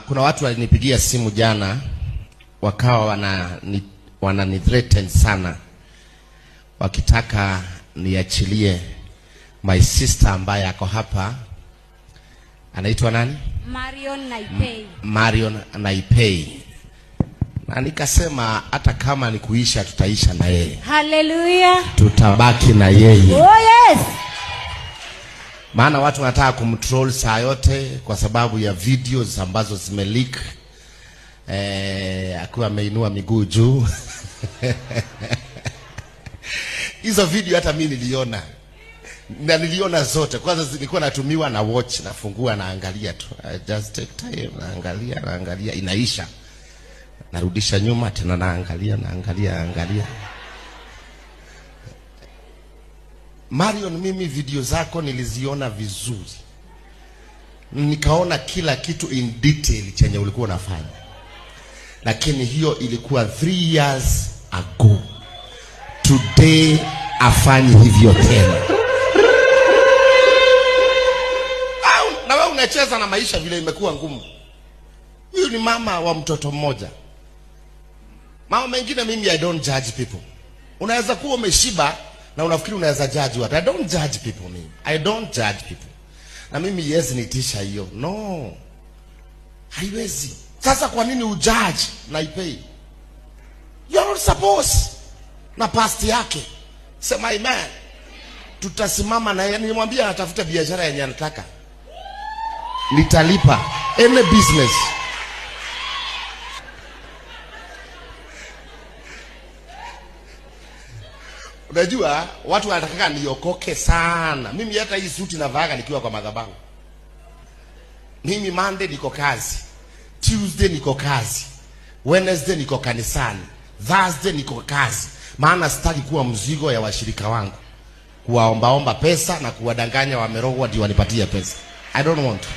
Kuna watu walinipigia simu jana wakawa wanani threaten sana wakitaka niachilie my sister ambaye ako hapa. Anaitwa nani? Marion Naipei. Marion Naipei. Na nikasema hata kama ni kuisha tutaisha na yeye. Hallelujah. Tutabaki na yeye. Oh yes. Maana watu wanataka kumtroll saa yote kwa sababu ya videos ambazo zimeleak. Akiwa ameinua miguu juu. Hizo video hata mimi niliona. Na niliona zote. Kwanza zilikuwa natumiwa na watch, nafungua naangalia tu. I just take time naangalia inaisha. Narudisha nyuma tena naangalia. Marion, mimi video zako niliziona vizuri. Nikaona kila kitu in detail chenye ulikuwa unafanya. Lakini hiyo ilikuwa 3 years ago. Today afanyi hivyo tena. Na wewe unacheza na maisha vile imekuwa ngumu. Huyu ni mama wa mtoto mmoja. Mama mengine mimi I don't judge people. Unaweza kuwa umeshiba na unafikiri unaweza judge watu. I don't judge people mimi. I don't judge people. Na mimi yes nitisha hiyo. No. Haiwezi. Sasa kwa nini ujudge Naipei? You're not supposed. Na past yake. Sema amen. Tutasimama na yeye. Nilimwambia atafuta biashara yenye anataka. Nitalipa any business. Unajua watu wanataka niokoke sana. Mimi hata hii suti navaaga nikiwa kwa madhabahu. Mimi Monday niko kazi, Tuesday niko kazi, Wednesday niko kanisani, Thursday niko kazi. Maana sitaki kuwa mzigo ya washirika wangu, kuwaombaomba pesa na kuwadanganya wamerogwa ndio wanipatie pesa. I don't want to.